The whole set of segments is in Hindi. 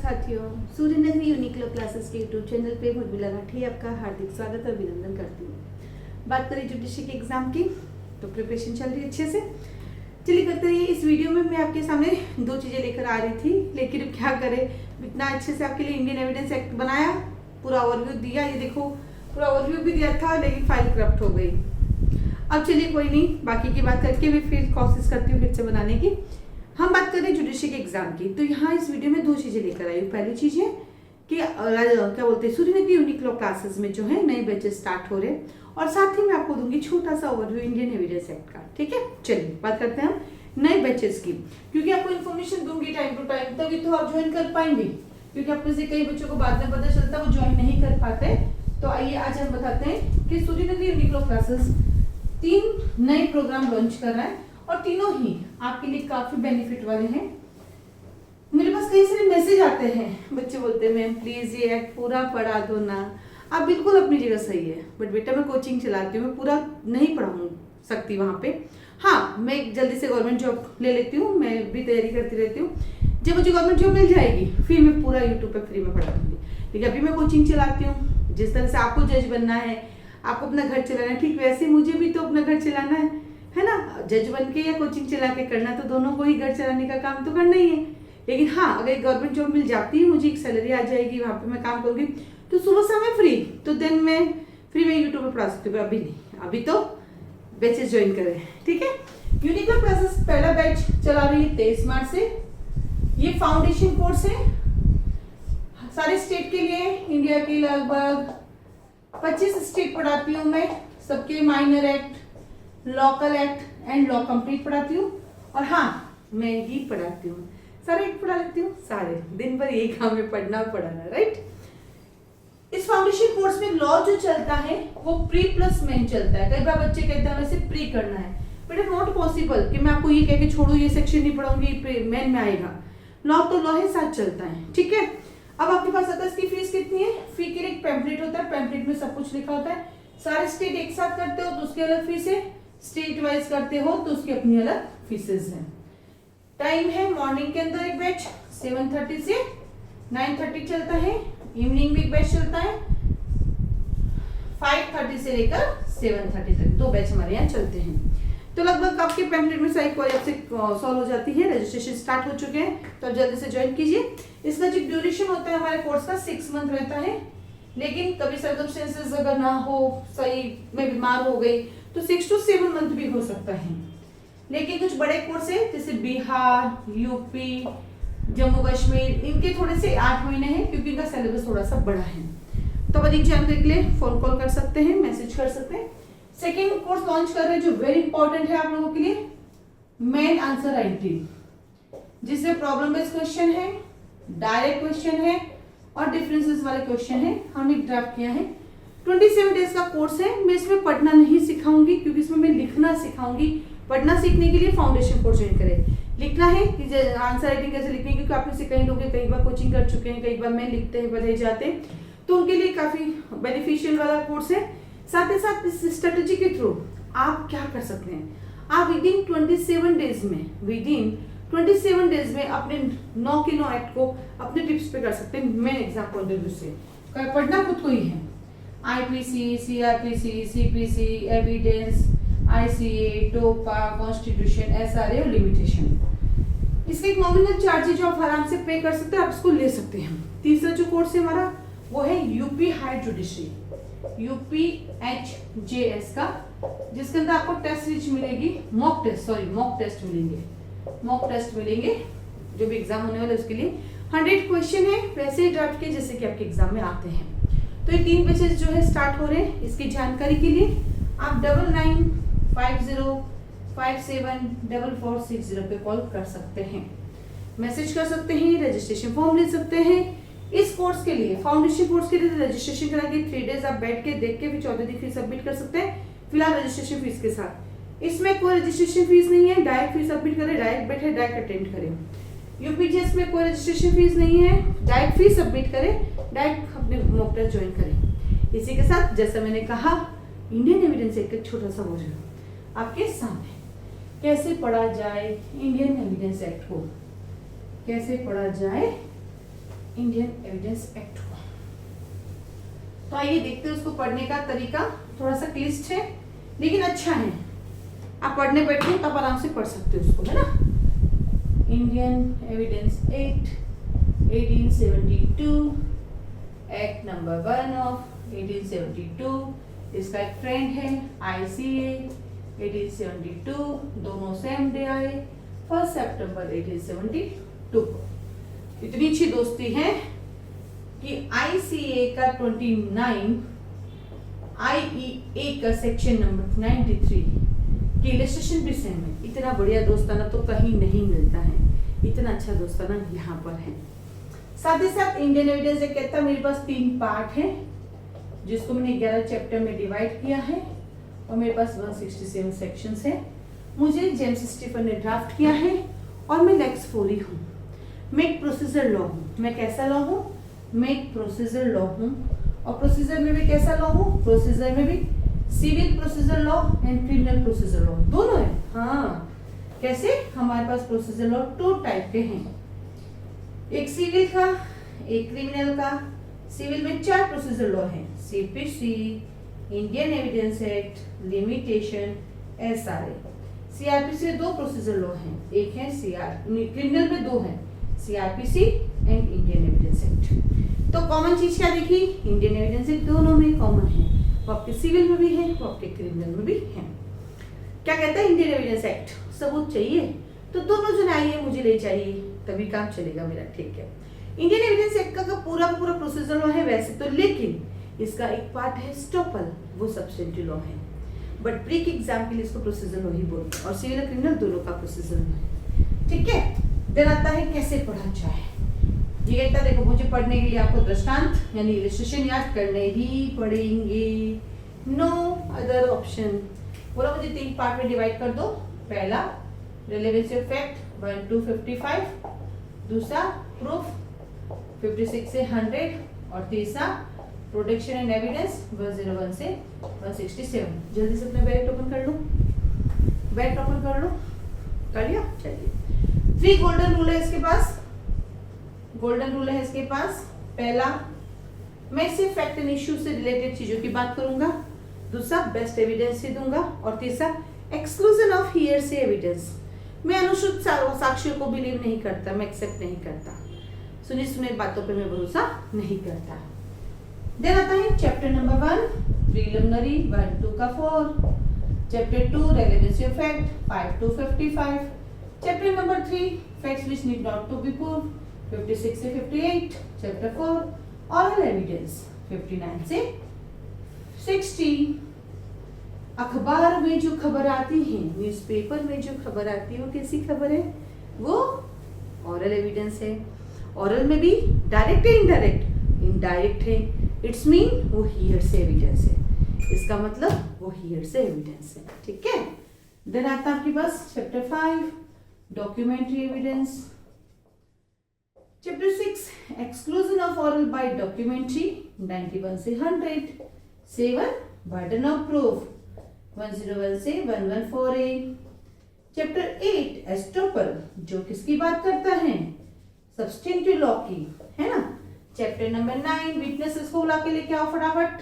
साथियों, सूर्य नगरी यूनिक्लो क्लासेस के यूट्यूब चैनल पे मुझे लाठी आपका हार्दिक स्वागत और अभिनंदन करती हूँ। बात करें जुडिशरी के एग्जाम की, तो प्रिपरेशन चल रही है अच्छे से। चलिए करते रहिए। इस वीडियो में मैं आपके सामने दो चीज़ें लेकर आ रही थी, लेकिन क्या करें, इतना अच्छे से आपके लिए इंडियन एविडेंस एक्ट बनाया, पूरा ओवरव्यू दिया। ये देखो पूरा ओवरव्यू भी दिया था, लेकिन फाइल करप्ट हो गई। अब चलिए कोई नहीं, बाकी की बात करके भी फिर कोशिश करती हूँ फिर से बनाने की। हम बात करें जुडिशरी के एग्जाम की, तो यहाँ इस वीडियो में दो चीजें लेकर आई हूँ। पहली चीज है कि क्या बोलते हैं, सूर्य नगरी यूनिक्लो क्लासेस में जो है नए बैचेस स्टार्ट हो रहे हैं, और साथ ही मैं आपको दूंगी छोटा सा ओवरव्यू इंडियन एविडेंस एक्ट का। ठीक है, चलिए बात करते हैं हम नए बैचेस की, क्योंकि आपको इन्फॉर्मेशन दूंगी टाइम टू टाइम, तभी तो आप ज्वाइन कर पाएंगे। क्योंकि आप में से कई बच्चों को बाद में पता चलता है वो ज्वाइन नहीं कर पाते। तो आइए आज हम बताते हैं कि सूर्य नगरी यूनिक्लो क्लासेस 3 नए प्रोग्राम लॉन्च कर रहा है, और तीनों ही आपके लिए काफी बेनिफिट वाले हैं। मेरे पास कई सारे मैसेज आते हैं, बच्चे बोलते हैं मैम प्लीज ये एक्ट पूरा पढ़ा दो ना। आप बिल्कुल अपनी जगह सही है, बट बेटा मैं कोचिंग चलाती हूँ, मैं पूरा नहीं पढ़ा सकती वहां पे। हाँ, मैं जल्दी से गवर्नमेंट जॉब ले लेती हूँ, मैं भी तैयारी करती रहती हूँ। जब मुझे गवर्नमेंट जॉब मिल जाएगी फिर मैं पूरा यूट्यूब पे फ्री में पढ़ा दूंगी। लेकिन अभी मैं कोचिंग चलाती हूँ। जिस तरह से आपको जज बनना है, आपको अपना घर चलाना है, ठीक वैसे मुझे भी तो अपना घर चलाना है ना। जज बन के या कोचिंग चला के करना, तो दोनों को ही घर चलाने का काम तो करना ही है। लेकिन हाँ, अगर गवर्नमेंट जॉब मिल जाती है, मुझे एक सैलरी आ जाएगी, वहां पे मैं काम करूंगी, तो सुबह शाम मैं फ्री, तो देन मैं फ्री में यूट्यूब पे पढ़ा सकती हूँ। अभी नहीं, अभी तो बैचेस ज्वाइन करें। ठीक है, यूनिक्लो क्लासेस पहला बैच चला रही है 23 मार्च से। ये फाउंडेशन कोर्स है सारे स्टेट के लिए, इंडिया के लगभग 25 स्टेट पढ़ाती हूँ मैं, सबके minor act, local act and law complete पढ़ाती हूँ। और हाँ, मैं ही पढ़ाती हूँ, सारे एक्ट पढ़ा लेती हूँ, सारे दिन भर यही काम है, पढ़ना पढ़ाना, राइट। इस फाउंडेशन कोर्स में लॉ जो चलता है वो प्री प्लस मेन चलता है। कई बार बच्चे कहते हैं वैसे प्री करना है, बट इट नॉट पॉसिबल कि मैं आपको ये कह के छोड़ू ये सेक्शन नहीं पढ़ाऊंगी मेन में आएगा। लॉ तो लॉ ही साथ चलता है। ठीक है, अब आपके पास आता है इसकी फीस कितनी है। फी के लिए एक पैम्पलेट होता है, पैम्पलेट में सब कुछ लिखा होता है। सारे स्टेट एक साथ करते हो तो उसकी अलग फीस है, स्टेट वाइज करते हो तो उसकी अपनी अलग फीसेस हैं। टाइम है मॉर्निंग के अंदर एक बैच 7:30 से 9:30 चलता है, इवनिंग में एक बैच चलता है 5:30 से लेकर 7:30 तक, 2 बैच हमारे यहाँ चलते हैं। तो लगभग आपके पैम्पलेट में सारी क्वेरी आपसे सॉल्व हो जाती है। रजिस्ट्रेशन स्टार्ट हो चुके हैं, तो आप जल्दी से ज्वाइन कीजिए। इसका जो ड्यूरेशन होता है हमारे कोर्स का 6 मंथ रहता है, लेकिन कभी सर्कमस्टेंसेस अगर ना हो, सही में बीमार हो गई, तो 6 to 7 मंथ भी हो सकता है। लेकिन कुछ बड़े कोर्स है जैसे बिहार, यूपी, जम्मू कश्मीर, इनके थोड़े से 8 महीने हैं, क्योंकि इनका सिलेबस थोड़ा सा बड़ा है। तो अधिक जानकारी के लिए फोन कॉल कर सकते हैं, मैसेज कर सकते हैं। सेकेंड कोर्स लॉन्च कर रहे हैं जो वेरी इंपॉर्टेंट है आप लोगों के लिए, मेन आंसर राइटिंग, जिसमें प्रॉब्लम बेस्ड क्वेश्चन है, डायरेक्ट क्वेश्चन है और डिफरेंसेस वाले क्वेश्चन है। हमने ड्राफ्ट किया है। 27 डेज का कोर्स है। मैं इसमें पढ़ना नहीं सिखाऊंगी, क्योंकि इसमें मैं लिखना सिखाऊंगी। पढ़ना सीखने के लिए फाउंडेशन कोर्स ज्वाइन करें। लिखना है कि आंसर राइटिंग कैसे लिखनी है, क्योंकि आप में से कई लोग कई बार कोचिंग कर चुके हैं, कई बार मैं लिखते हैं पढ़े जाते हैं, तो उनके लिए काफी बेनिफिशियल वाला कोर्स है। साथ ही साथ इस स्ट्रेटेजी के थ्रू आप क्या कर सकते हैं, आप विदिन 27 डेज में अपने 9 के 9 एक्ट को अपने टिप्स पे कर सकते हैं। Main exam point of view से पढ़ना खुद को ही है। IPC, CrPC, CPC, evidence, ICA, टोपा, कॉन्स्टिट्यूशन, एसआरए और लिमिटेशन। इसके एक नॉमिनल चार्ज है जो आप आराम से पे कर सकते हैं, आप इसको ले सकते हैं। तीसरा जो कोर्स है हमारा वो है यूपी हाई जुडिशरी, UPHJS का, जिसके अंदर आपको टेस्ट सीरीज मिलेगी, मॉक टेस्ट मिलेंगे जो भी एग्जाम होने वाले उसके लिए। 100 क्वेश्चन है, वैसे ही ड्राफ्ट के जैसे कि आपके एग्जाम में आते हैं। तो ये 3 बैचेस जो है स्टार्ट हो रहे हैं। इसकी जानकारी के लिए आप 9950574460 पे कॉल कर सकते हैं, मैसेज कर सकते हैं, रजिस्ट्रेशन फॉर्म ले सकते हैं। इस कोर्स के लिए, फाउंडेशन कोर्स के लिए रजिस्ट्रेशन करा के 3 डेज आप बैठ के देख के फिर 14 दिन फीस सबमिट कर सकते हैं, फिलहाल रजिस्ट्रेशन फीस के साथ। इसमें कोई रजिस्ट्रेशन फीस नहीं है, डायरेक्ट फीस सबमिट करें, डायरेक्ट बैठे, डायरेक्ट अटेंड करें। यूपीजीएस में कोई रजिस्ट्रेशन फीस नहीं है, डायरेक्ट फीस सबमिट करें, डायरेक्ट अपने मॉक टेस्ट ज्वाइन करें। इसी के साथ जैसा मैंने कहा, इंडियन एविडेंस एक्ट एक छोटा सा ओवरव्यू आपके सामने, कैसे पढ़ा जाए इंडियन एविडेंस एक्ट को, कैसे पढ़ा जाए इंडियन एविडेंस एक्ट को। तो आइए देखते हैं उसको पढ़ने का तरीका। थोड़ा सा क्लिष्ट है लेकिन अच्छा है, आप पढ़ने बैठे तब आराम से पढ़ सकते हो उसको, है ना। Indian evidence act 1872, act number 1 of 1872। इसका एक फ्रेंड है ICA 1872, दोनों सेम डे आए 1 सितंबर 1872 को। इतनी अच्छी दोस्ती है कि ICA का 29, IEA का सेक्शन नंबर 93 की इलस्ट्रेशन भी सेम है। इतना बढ़िया दोस्ताना तो कहीं नहीं मिलता है, इतना अच्छा दोस्ताना यहाँ पर है। साथ ही साथ इंडियन एविडेंस एक्ट कहता है मेरे पास 3 पार्ट है जिसको मैंने 11 चैप्टर में डिवाइड किया है और मेरे पास 167 सेक्शंस है। मुझे जेम्स स्टीफन ने ड्राफ्ट किया है और मैं लेक्स फोरी हूँ। मैं एक प्रोसीजर लॉ हूँ। मैं कैसा लॉ हूँ? मैं एक प्रोसीजर लॉ हूँ। और प्रोसीजर में भी कैसा लॉ हूँ? प्रोसीजर में भी civil procedure law and criminal procedure law दोनों है। हाँ, कैसे? हमारे पास प्रोसीजर लॉ 2 टाइप के हैं, एक सिविल का, एक क्रिमिनल का। सिविल में 4 प्रोसीजर लॉ हैं, CPC, Indian evidence act, limitation, SRA। CRPC में 2 प्रोसीजर लॉ हैं, एक है क्रिमिनल में 2 हैं, CRPC and Indian evidence act. तो कॉमन चीज क्या देखी? इंडियन एविडेंस एक्ट दोनों में कॉमन है, वो आपके सिविल में भी है, वो आपके क्रिमिनल में भी है। क्या कहता है इंडियन एविडेंस एक्ट? सबूत चाहिए तो दोनों जन आइए, मुझे ले चाहिए तभी काम चलेगा मेरा, ठीक है। इंडियन एविडेंस एक्ट का पूरा प्रोसीजर लॉ है वैसे तो, लेकिन इसका एक पार्ट है स्टॉपल, वो सब्सटेंटिव लॉ है, बट प्री के एग्जाम के लिए इसको प्रोसीजर लॉ ही बोलते हैं और सिविल और क्रिमिनल दोनों का प्रोसीजर लॉ है, ठीक है। देन आता है कैसे पढ़ा जाए। ये कहता है देखो मुझे पढ़ने के लिए आपको दृष्टांत यानी इलस्ट्रेशन याद करने ही पड़ेंगे, नो अदर ऑप्शन। बोला मुझे 3 पार्ट में डिवाइड कर दो। पहला रेलेवेंसी ऑफ फैक्ट 1 to 55, दूसरा प्रूफ 56 से 100 और तीसरा प्रोडक्शन एंड एविडेंस 101 से 167। जल्दी से अपना बैट ओपन कर लो, बैट ओपन कर लो, कर लिया? चलिए 3 गोल्डन रूल है इसके पास, गोल्डन रूल है इसके पास। पहला, मैं सिर्फ फैक्ट एंड इश्यू से रिलेटेड चीजों की बात करूंगा, दूसरा बेस्ट एविडेंस ही दूंगा और तीसरा एक्सक्लूजन ऑफ हियरसे एविडेंस। मैं अनुश्रुत साक्ष्यों को बिलीव नहीं करता, मैं एक्सेप्ट नहीं करता, सुनी सुनी बातों पे मैं भरोसा नहीं करता। देन आता है chapter number 1 preliminary 1 to 4, chapter 2 relevancy of fact 5 to 55, chapter number 3 facts which need not to be proved 56 से 58, चैप्टर 4 ऑरल एविडेंस 59 से 60। अखबार में जो खबर आती है, न्यूज़पेपर में जो खबर आती है वो कैसी खबर है? वो ऑरल एविडेंस है। ऑरल में भी डायरेक्ट है, इनडायरेक्ट, इनडायरेक्ट है, इट्स मीन वो हियरसे एविडेंस है, इसका मतलब वो हियरसे एविडेंस है, ठीक है। देन आता है आपके पास chapter 5 documentary evidence, chapter 6 exclusion of oral by documentary 91 से 100, 7 बर्डन ऑफ प्रूफ 101 से 114A, चैप्टर 8 एस्टोपल जो किसकी बात करता है? सब्सटेंटिव लॉ की, है ना। चैप्टर नंबर 9 विटनेसेस को बुला के लेके आओ फटाफट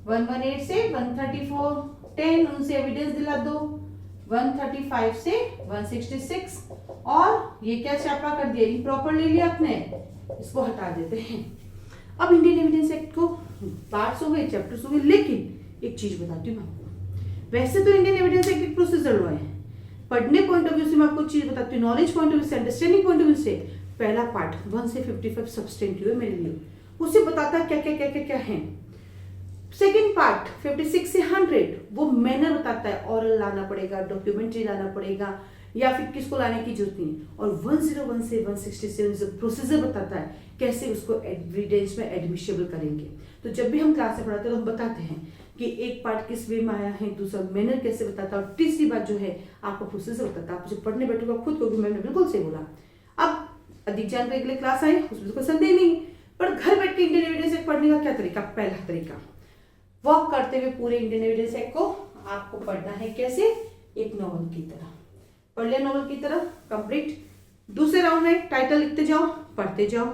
118 से 134, 10 उनसे एविडेंस दिला दो 135 से 166 और ये क्या छापा कर दिया, इम्प्रॉपर ले लिया आपने, इसको हटा देते हैं। अब इंडियन एविडेंस एक्ट को पार्ट्स हो गए, चैप्टर्स हो गए, लेकिन एक चीज बताती हूँ आपको। वैसे तो इंडियन एविडेंस एक्ट एक प्रोसीजर लॉ है, पढ़ने पॉइंट ऑफ व्यू से मैं आपको चीज बताती हूँ, नॉलेज पॉइंट ऑफ व्यू से, अंडरस्टैंडिंग पॉइंट ऑफ व्यू से। पहला पार्ट 1 से 55 सब्सटेंटिव है मेरे लिए, उसे बताता है क्या क्या क्या क्या क्या है। सेकेंड पार्ट 56 से 100 वो मैनर बताता है, ऑरल लाना पड़ेगा, डॉक्यूमेंट्री लाना पड़ेगा या फिर किसको लाने की जरूरत नहीं। और 101 से 167 प्रोसीजर बताता है कैसे उसको एविडेंस में एडमिशेबल करेंगे। तो जब भी हम क्लास में पढ़ाते हैं तो हम बताते हैं कि एक पार्ट किस वे में आया है, दूसरा मैनर कैसे बताता है और तीसरी बात जो है आपको प्रोसीजर बताता है। आप जब पढ़ने बैठोगे खुद को मैंने बिल्कुल सही बोला। अब अधिक जानकारी के लिए क्लास आए उसमें कोई संदेह नहीं, पर घर बैठ के इंडियन एविडेंस एक्ट पढ़ने का क्या तरीका? पहला तरीका वॉक करते हुए पूरे इंडियन एविडेंस एक्ट को आपको पढ़ना है कैसे? एक नॉवल की तरह पढ़ लिया, नॉवल की तरह कंप्लीट। दूसरे राउंड में टाइटल लिखते जाओ, पढ़ते जाओ,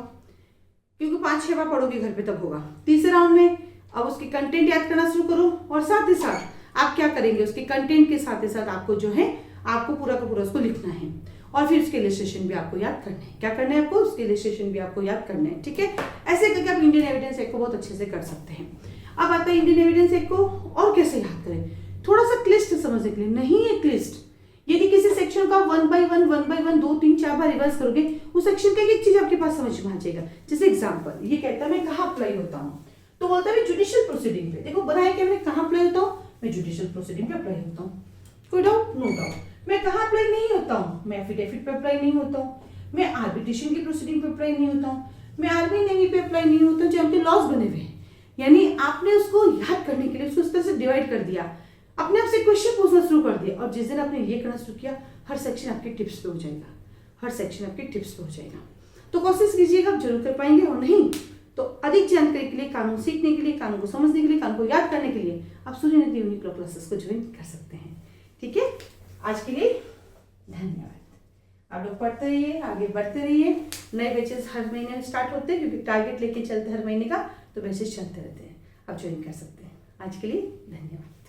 क्योंकि 5-6 बार पढ़ोगे घर पे तब होगा। तीसरे राउंड में अब उसकी कंटेंट याद करना शुरू करो और साथ ही साथ आप क्या करेंगे, उसके कंटेंट के साथ ही साथ आपको जो है आपको पूरा का पूरा उसको लिखना है और फिर उसके इलस्ट्रेशन भी आपको याद करना है। क्या करना है आपको, उसके इलस्ट्रेशन भी आपको याद करना है। ठीक है, ऐसे करके आप इंडियन एविडेंस एक्ट को बहुत अच्छे से कर सकते हैं। अब आता है इंडियन एविडेंस एक्ट को और कैसे याद करें, थोड़ा सा क्लिष्ट समझने के लिए, नहीं है क्लिष्ट। यदि किसी सेक्शन का 1 by 1 2 3 4 बार रिवर्स करोगे उस सेक्शन का एक चीज आपके पास समझ में आ जाएगा। जैसे एग्जांपल ये कहता है मैं कहाँ अप्लाई होता हूँ, तो बोलता है जुडिशियल प्रोसीडिंग पे। देखो बनाया क्या, मैं कहाँ अप्लाई होता हूँ, मैं जुडिशियल प्रोसीडिंग पे अप्लाई होता हूँ। कोई डाउट? No doubt. मैं कहाँ अप्लाई नहीं होता हूँ, मैं एफिडेविट पे अप्लाई नहीं होता हूँ, मैं आर्बिट्रेशन की प्रोसीडिंग पे अप्लाई नहीं होता हूँ, मैं आर्मी नेवी पे अप्लाई नहीं होता हूँ जहाँ पे लॉज बने हुए हैं। यानी आपने उसको याद करने के लिए उसको इस तरह से डिवाइड कर दिया, अपने आप से क्वेश्चन पूछना शुरू कर दिया, और जिस दिन आपने ये करना शुरू किया हर सेक्शन आपके टिप्स पे हो जाएगा, हर सेक्शन आपके टिप्स पे हो जाएगा। तो कोशिश कीजिएगा, आप जरूर कर पाएंगे, और नहीं तो अधिक जानकारी के लिए, कानून सीखने के लिए, कानून को समझने के लिए, कानून को याद करने के लिए आप सूर्यनिधि यूनिक लॉ क्लासेस को ज्वाइन कर सकते हैं। ठीक है, आज के लिए धन्यवाद। आप लोग पढ़ते रहिए, आगे बढ़ते रहिए। नए बैचेस हर महीने स्टार्ट होते हैं क्योंकि टारगेट लेके चलते हर महीने का, तो बैचेस चलते रहते हैं, आप ज्वाइन कर सकते हैं। आज के लिए धन्यवाद।